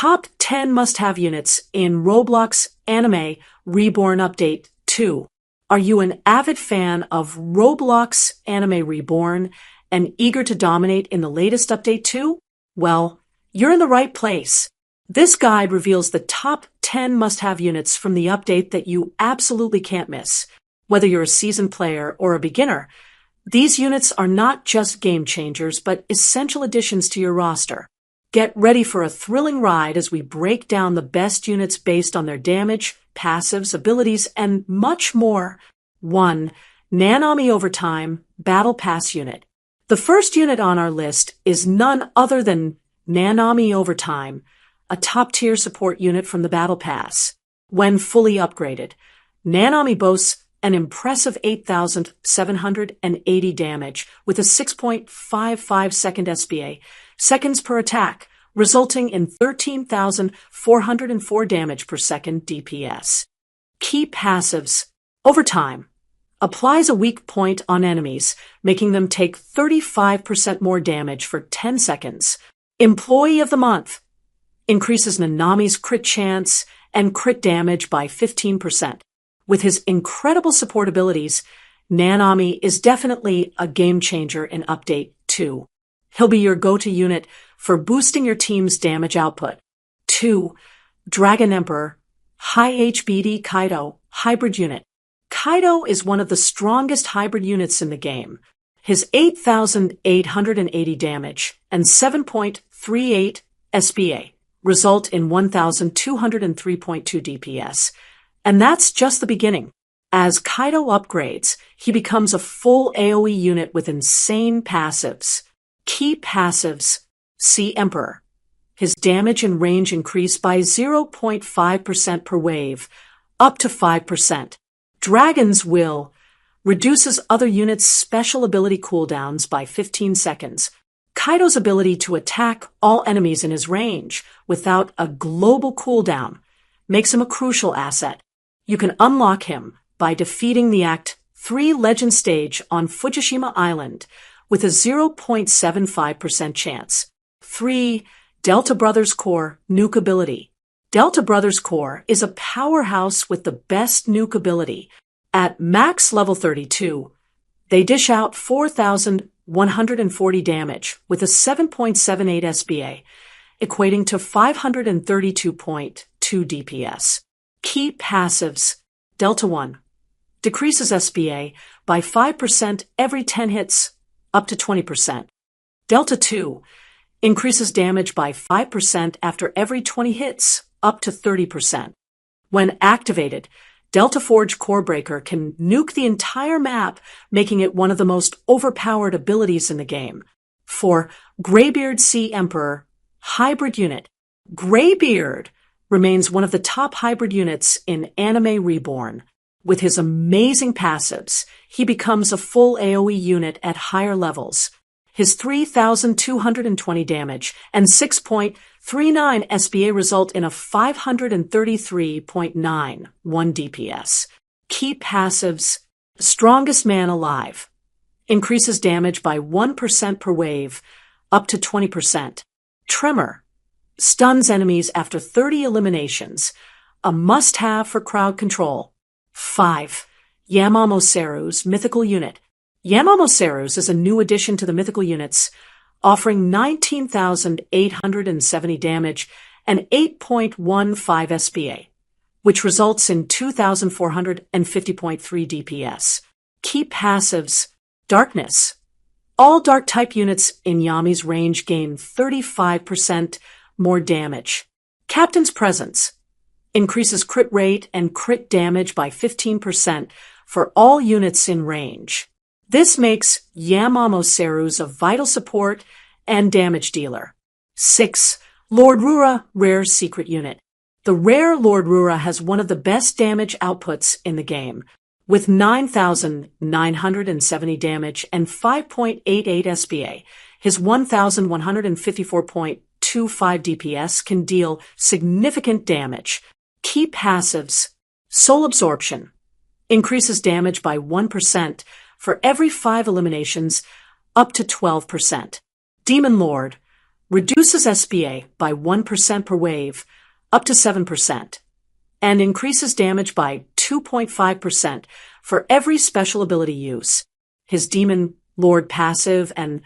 Top 10 must-have units in Roblox Anime Reborn Update 2. Are you an avid fan of Roblox Anime Reborn and eager to dominate in the latest Update 2? Well, you're in the right place. This guide reveals the top 10 must-have units from the update that you absolutely can't miss. Whether you're a seasoned player or a beginner, these units are not just game changers, but essential additions to your roster. Get ready for a thrilling ride as we break down the best units based on their damage, passives, abilities, and much more. 1. Nanami Overtime Battle Pass Unit. The first unit on our list is none other than Nanami Overtime, a top-tier support unit from the Battle Pass. When fully upgraded, Nanami boasts an impressive 8,780 damage with a 6.55 second SBA, seconds per attack, resulting in 13,404 damage per second DPS. Key passives. Overtime. Applies a weak point on enemies, making them take 35% more damage for 10 seconds. Employee of the Month. Increases Nanami's crit chance and crit damage by 15%. With his incredible support abilities, Nanami is definitely a game changer in Update 2. He'll be your go-to unit for boosting your team's damage output. 2. Dragon Emperor High HBD Kaido Hybrid Unit. Kaido is one of the strongest hybrid units in the game. His 8,880 damage and 7.38 SBA result in 1,203.2 DPS. And that's just the beginning. As Kaido upgrades, he becomes a full AoE unit with insane passives. Key passives. Sea Emperor. His damage and range increase by 0.5% per wave, up to 5%. Dragon's Will reduces other units' special ability cooldowns by 15 seconds. Kaido's ability to attack all enemies in his range without a global cooldown makes him a crucial asset. You can unlock him by defeating the Act 3 Legend Stage on Fujishima Island with a 0.75% chance. 3. Delta Brothers Core Nuke Ability. Delta Brothers Core is a powerhouse with the best nuke ability. At max level 32, they dish out 4,140 damage with a 7.78 SBA, equating to 532.2 DPS. Key passives. Delta 1. Decreases SBA by 5% every 10 hits, up to 20%. Delta 2. Increases damage by 5% after every 20 hits, up to 30%. When activated, Delta Forge Corebreaker can nuke the entire map, making it one of the most overpowered abilities in the game. 4. Greybeard Sea Emperor Hybrid Unit. Greybeard remains one of the top hybrid units in Anime Reborn. With his amazing passives, he becomes a full AoE unit at higher levels. His 3,220 damage and 6.39 SBA result in a 533.91 DPS. Key passives. Strongest Man Alive. Increases damage by 1% per wave, up to 20%. Tremor. Stuns enemies after 30 eliminations. A must-have for crowd control. 5. Yamamoseru's Mythical Unit. Yamamoseru's is a new addition to the Mythical units, offering 19,870 damage and 8.15 SBA, which results in 2,450.3 DPS. Key passives. Darkness. All Dark-type units in Yami's range gain 35% more damage. Captain's Presence. Increases crit rate and crit damage by 15% for all units in range. This makes Yamamoseru's a vital support and damage dealer. 6. Lord Rura Rare Secret Unit. The rare Lord Rura has one of the best damage outputs in the game. With 9,970 damage and 5.88 SBA, his 1,154.25 DPS can deal significant damage. Key passives. Soul Absorption. Increases damage by 1% for every 5 eliminations, up to 12%. Demon Lord reduces SBA by 1% per wave, up to 7%, and increases damage by 2.5% for every special ability use. His Demon Lord passive and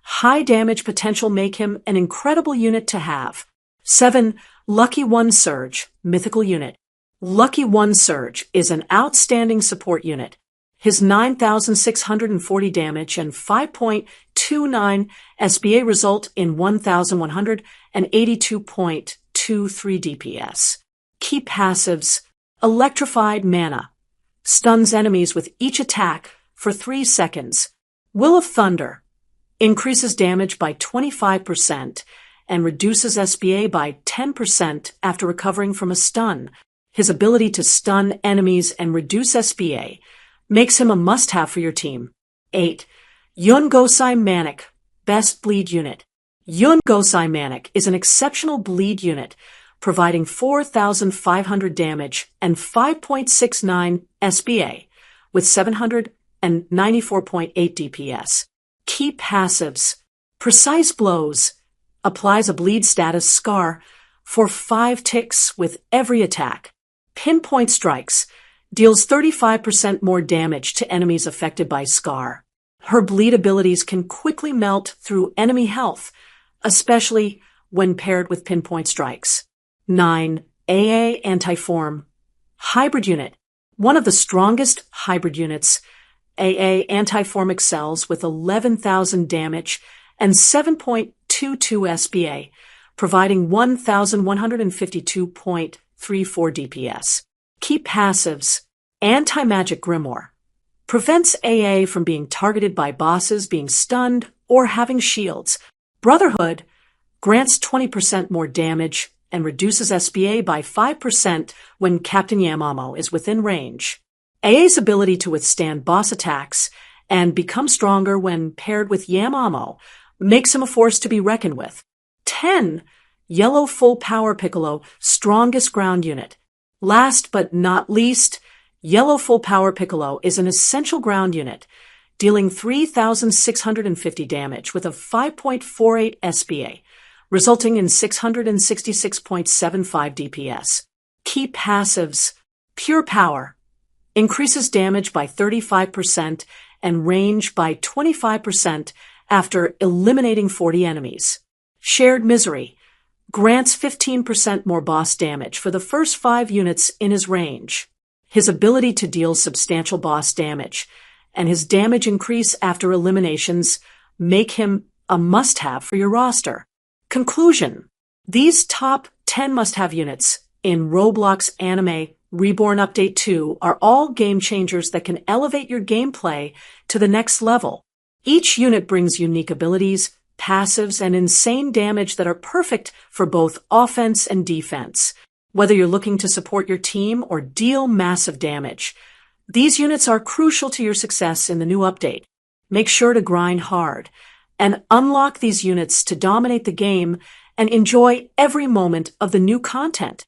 high damage potential make him an incredible unit to have. 7. Lucky One Surge, Mythical Unit. Lucky One Surge is an outstanding support unit. His 9,640 damage and 5.29 SBA result in 1,182.23 DPS. Key passives: Electrified Mana. Stuns enemies with each attack for 3 seconds. Will of Thunder. Increases damage by 25% and reduces SBA by 10% after recovering from a stun. His ability to stun enemies and reduce SBA makes him a must-have for your team. 8. Yun Gosei Manic, Best Bleed Unit. Yun Gosei Manic is an exceptional bleed unit, providing 4,500 damage and 5.69 SBA, with 794.8 DPS. Key passives: Precise Blows, applies a bleed status scar for 5 ticks with every attack. Pinpoint Strikes, deals 35% more damage to enemies affected by scar. Her bleed abilities can quickly melt through enemy health, especially when paired with Pinpoint Strikes. 9. AA Anti-Form, Hybrid Unit. One of the strongest hybrid units, AA Anti-Form excels with 11,000 damage and 7.22 SBA, providing 1,152.34 DPS. Key passives: Anti-Magic Grimoire. Prevents AA from being targeted by bosses, being stunned, or having shields. Brotherhood grants 20% more damage and reduces SBA by 5% when Captain Yamamo is within range. AA's ability to withstand boss attacks and become stronger when paired with Yamamo makes him a force to be reckoned with. 10. Yellow Full Power Piccolo, Strongest Ground Unit. Last but not least, Yellow Full Power Piccolo is an essential ground unit, dealing 3,650 damage with a 5.48 SBA, resulting in 666.75 DPS. Key passives: Pure Power, increases damage by 35% and range by 25% after eliminating 40 enemies. Shared Misery, grants 15% more boss damage for the first 5 units in his range. His ability to deal substantial boss damage and his damage increase after eliminations make him a must-have for your roster. Conclusion: these top 10 must-have units in Roblox Anime Reborn Update 2 are all game changers that can elevate your gameplay to the next level. Each unit brings unique abilities, passives, and insane damage that are perfect for both offense and defense. Whether you're looking to support your team or deal massive damage, these units are crucial to your success in the new update. Make sure to grind hard and unlock these units to dominate the game and enjoy every moment of the new content.